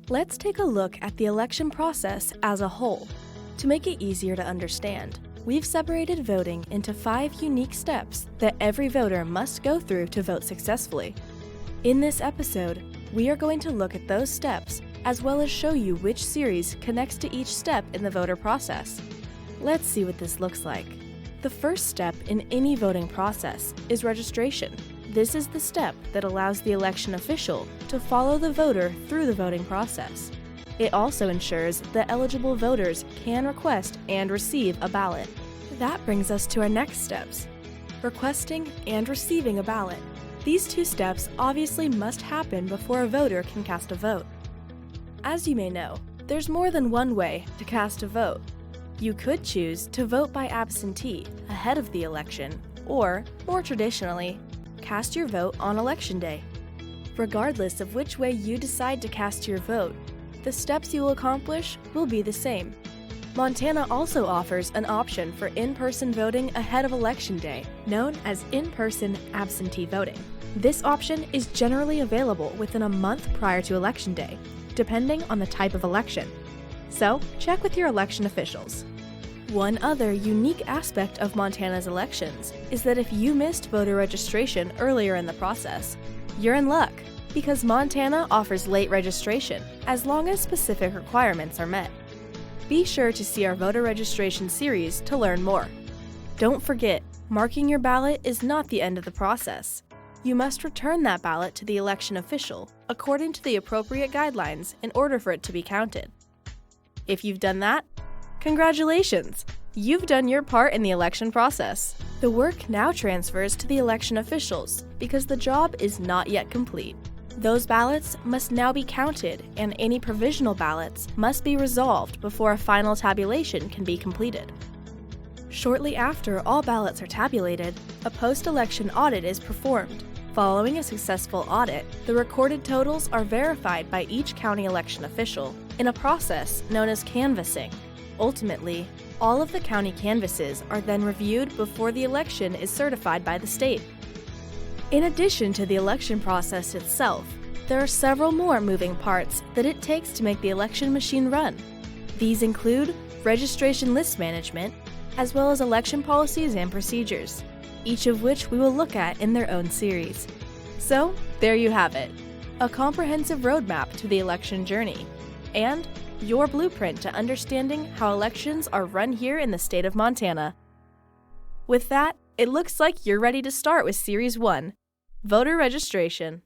Let's take a look at the election process as a whole. To make it easier to understand, we've separated voting into 5 unique steps that every voter must go through to vote successfully. In this episode, we are going to look at those steps as well as show you which series connects to each step in the voter process. Let's see what this looks like. The first step in any voting process is registration. This is the step that allows the election official to follow the voter through the voting process. It also ensures that eligible voters can request and receive a ballot. That brings us to our next steps: requesting and receiving a ballot. These 2 steps obviously must happen before a voter can cast a vote. As you may know, there's more than one way to cast a vote. You could choose to vote by absentee ahead of the election, or, more traditionally, cast your vote on Election Day. Regardless of which way you decide to cast your vote, the steps you will accomplish will be the same. Montana also offers an option for in-person voting ahead of Election Day, known as in-person absentee voting. This option is generally available within a month prior to Election Day, depending on the type of election. So, check with your election officials. One other unique aspect of Montana's elections is that if you missed voter registration earlier in the process, you're in luck, because Montana offers late registration as long as specific requirements are met. Be sure to see our voter registration series to learn more. Don't forget, marking your ballot is not the end of the process. You must return that ballot to the election official according to the appropriate guidelines in order for it to be counted. If you've done that, congratulations! You've done your part in the election process. The work now transfers to the election officials because the job is not yet complete. Those ballots must now be counted, and any provisional ballots must be resolved before a final tabulation can be completed. Shortly after all ballots are tabulated, a post-election audit is performed. Following a successful audit, the recorded totals are verified by each county election official in a process known as canvassing. Ultimately, all of the county canvasses are then reviewed before the election is certified by the state. In addition to the election process itself, there are several more moving parts that it takes to make the election machine run. These include registration list management, as well as election policies and procedures, each of which we will look at in their own series. So, there you have it, a comprehensive roadmap to the election journey, and your blueprint to understanding how elections are run here in the state of Montana. With that, it looks like you're ready to start with Series 1, Voter Registration.